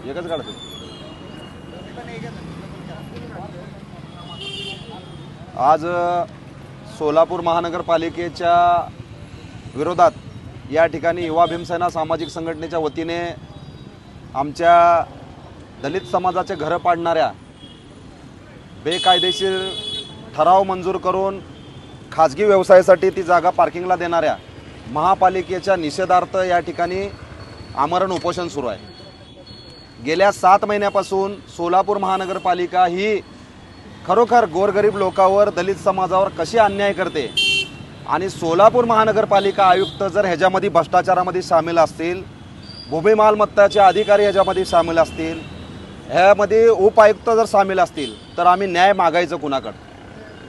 एकच काढतो. आज सोलापूर महानगरपालिकेच्या विरोधात या ठिकाणी युवा भीमसेना सामाजिक संघटनेच्या वतीने आमच्या दलित समाजाचे घरं पाडणाऱ्या, बेकायदेशीर ठराव मंजूर करून खाजगी व्यवसायासाठी ती जागा पार्किंगला देणाऱ्या महापालिकेच्या निषेधार्थ या ठिकाणी आमरण उपोषण सुरू आहे. गेल्या 7 महिन्यापासून सोलापूर महानगरपालिका ही खरोखर गोरगरीब लोकांवर, दलित समाजावर कशी अन्याय करते आणि सोलापूर महानगरपालिका आयुक्त जर ह्याच्यामध्ये भ्रष्टाचारामध्ये सामील असतील, भूमी मालमत्ताचे अधिकारी ह्याच्यामध्ये सामील असतील, ह्यामध्ये उपायुक्त जर सामील असतील तर आम्ही न्याय मागायचं कुणाकडं?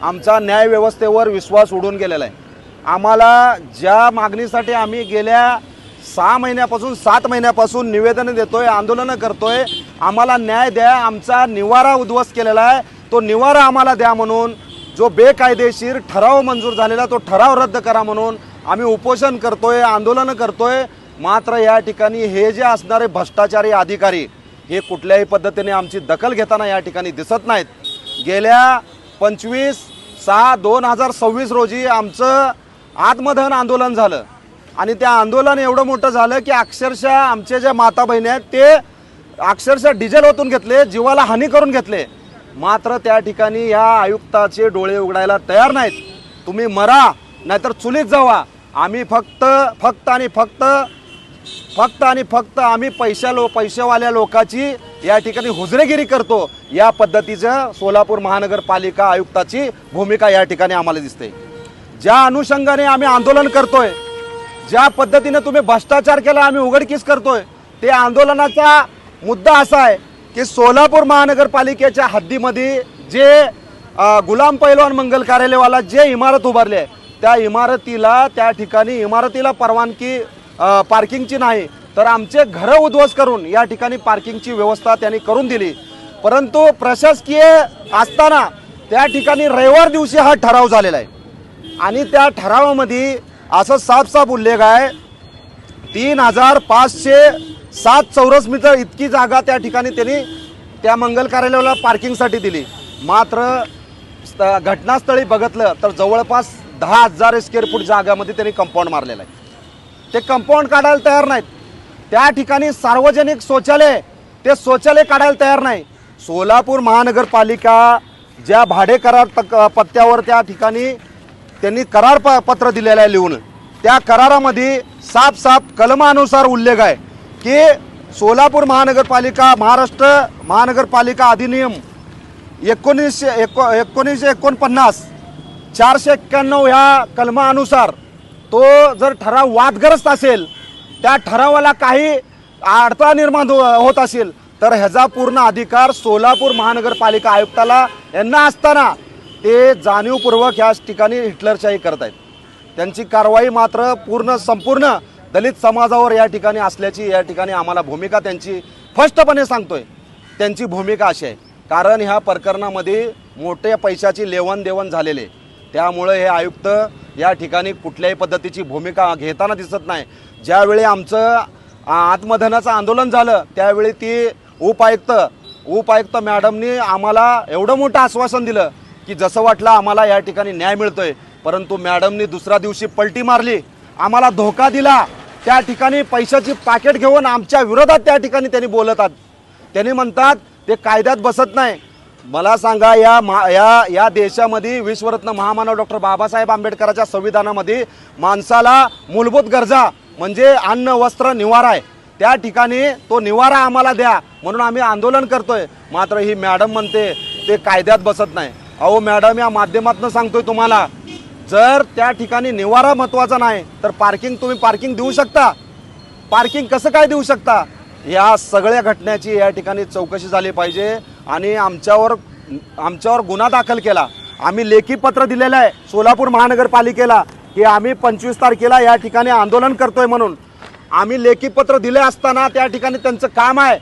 आमचा न्याय व्यवस्थेवर विश्वास उडून गेलेला आहे. आम्हाला ज्या मागणीसाठी आम्ही गेल्या 6 महिन्यापासून 7 महिन्यापासून निवेदनं देतोय, आंदोलनं करतोय, आम्हाला न्याय द्या, आमचा निवारा उद्ध्वस्त केलेला आहे, तो निवारा आम्हाला द्या म्हणून, जो बेकायदेशीर ठराव मंजूर झालेला तो ठराव रद्द करा म्हणून आम्ही उपोषण करतोय, आंदोलनं करतोय. मात्र या ठिकाणी हे जे असणारे भ्रष्टाचारी अधिकारी हे कुठल्याही पद्धतीने आमची दखल घेताना या ठिकाणी दिसत नाहीत. गेल्या 25/6/2026 रोजी आमचं आत्मदहन आंदोलन झालं आणि त्या आंदोलन एवढं मोठं झालं की अक्षरशः आमचे जे माता बहिणी आहेत ते अक्षरशः डिझेल ओतून घेतले, जीवाला हानी करून घेतले. मात्र त्या ठिकाणी या आयुक्ताचे डोळे उघडायला तयार नाहीत. तुम्ही मरा नाहीतर चुलीत जावा, आम्ही फक्त आम्ही पैशावाल्या लोकांची या ठिकाणी हुजरेगिरी करतो, या पद्धतीचं सोलापूर महानगरपालिका आयुक्ताची भूमिका या ठिकाणी आम्हाला दिसते. ज्या अनुषंगाने आम्ही आंदोलन करतोय, ज्या पद्धतीने तुम्ही भ्रष्टाचार केला आम्ही उघडकीस करतोय, ते आंदोलनाचा मुद्दा असा आहे की सोलापूर महानगरपालिकेच्या हद्दीमध्ये जे गुलाम पैलवान मंगल कार्यालयवाला जे इमारत उभारली आहे त्या इमारतीला, त्या ठिकाणी इमारतीला परवानगी पार्किंगची नाही तर आमचे घरं उद्ध्वस्त करून या ठिकाणी पार्किंगची व्यवस्था त्यांनी करून दिली. परंतु प्रशासकीय असताना त्या ठिकाणी रविवार दिवशी हा ठराव झालेला आहे आणि त्या ठरावामध्ये असं साफ उल्लेख आहे 3507 चौरस मीटर इतकी जागा त्या ठिकाणी त्यांनी त्या मंगल कार्यालयाला पार्किंगसाठी दिली. मात्र घटनास्थळी बघितलं तर जवळपास 10,000 स्क्वेअर फूट जागामध्ये त्यांनी कंपाऊंड मारलेलं आहे. ते कंपाऊंड काढायला तयार नाहीत. त्या ठिकाणी सार्वजनिक शौचालय, ते शौचालय काढायला तयार नाही. सोलापूर महानगरपालिका ज्या भाडे करार पत्त्यावर त्या ठिकाणी त्यांनी करार पत्र दिलेलं आहे लिहून, त्या करारामध्ये साफ कलमानुसार उल्लेख आहे की सोलापूर महानगरपालिका, महाराष्ट्र महानगरपालिका अधिनियम 1949 491 ह्या कलमानुसार तो जर ठराव वादग्रस्त असेल, त्या ठरावाला काही अडथळा निर्माण होत असेल तर ह्याचा पूर्ण अधिकार सोलापूर महानगरपालिका आयुक्ताला यांना असताना ते जाणीवपूर्वक ह्या ठिकाणी हिटलरशाही करत आहेत. त्यांची कारवाई मात्र संपूर्ण दलित समाजावर या ठिकाणी असल्याची या ठिकाणी आम्हाला भूमिका त्यांची स्पष्टपणे सांगतोय. त्यांची भूमिका अशी आहे कारण ह्या प्रकरणामध्ये मोठ्या पैशाची लेवणदेवण झालेले, त्यामुळे हे आयुक्त या ठिकाणी कुठल्याही पद्धतीची भूमिका घेताना दिसत नाही. ज्यावेळी आमचं आत्मदहनाचं आंदोलन झालं त्यावेळी ती उपायुक्त मॅडमनी आम्हाला एवढं मोठं आश्वासन दिलं की जसं वाटलं आम्हाला या ठिकाणी न्याय मिळतोय, परंतु मॅडमनी दुसऱ्या दिवशी पलटी मारली, आम्हाला धोका दिला. त्या ठिकाणी पैशाची पाकिट घेऊन आमच्या विरोधात त्या ठिकाणी त्यांनी बोलतात. त्यांनी म्हणतात ते कायद्यात बसत नाही. मला सांगा, या देशामध्ये विश्वरत्न महामानव डॉक्टर बाबासाहेब आंबेडकरांच्या संविधानामध्ये माणसाला मूलभूत गरजा म्हणजे अन्न, वस्त्र, निवारा आहे. त्या ठिकाणी तो निवारा आम्हाला द्या म्हणून आम्ही आंदोलन करतोय. मात्र ही मॅडम म्हणते ते कायद्यात बसत नाही. अहो मॅडम, या माध्यमातून सांगतोय तुम्हाला, जर त्या ठिकाणी निवारा महत्त्वाचा नाही तर तुम्ही पार्किंग देऊ शकता. पार्किंग कसं काय देऊ शकता? या सगळ्या घटनेची या ठिकाणी चौकशी झाली पाहिजे आणि आमच्यावर गुन्हा दाखल केला. आम्ही लेखी पत्र दिलेलं आहे सोलापूर महानगरपालिकेला की आम्ही 25 तारखेला या ठिकाणी आंदोलन करतोय म्हणून. आम्ही लेखी पत्र दिले असताना त्या ठिकाणी त्यांचं काम आहे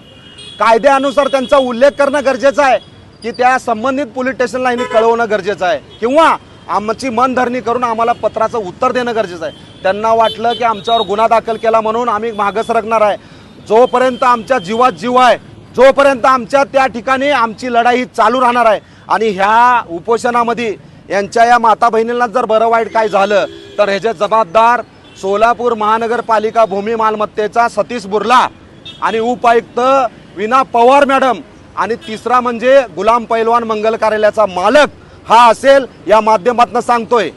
कायद्यानुसार त्यांचा उल्लेख करणं गरजेचं आहे की त्या संबंधित पोलीस स्टेशनला यांनी कळवणं गरजेचं आहे किंवा आमची मनधरणी करून आम्हाला पत्राचं उत्तर देणं गरजेचं आहे. त्यांना वाटलं की आमच्यावर गुन्हा दाखल केला म्हणून आम्ही मागं सरकणार आहे. जोपर्यंत आमच्या जीवात जीव आहे जोपर्यंत आमच्या त्या ठिकाणी आमची लढाई ही चालू राहणार आहे। आणि ह्या उपोषणामध्ये यांच्या या माता बहिणींना जर बरं वाईट काय झालं तर ह्याचे जबाबदार सोलापूर महानगरपालिका भूमी मालमत्तेचा सतीश बुर्ला आणि उपायुक्त विना पवार मॅडम आणि तिसरा म्हणजे गुलाम पैलवान मंगल कार्यालयाचा मालक हा असेल, या माध्यमातून सांगतोय।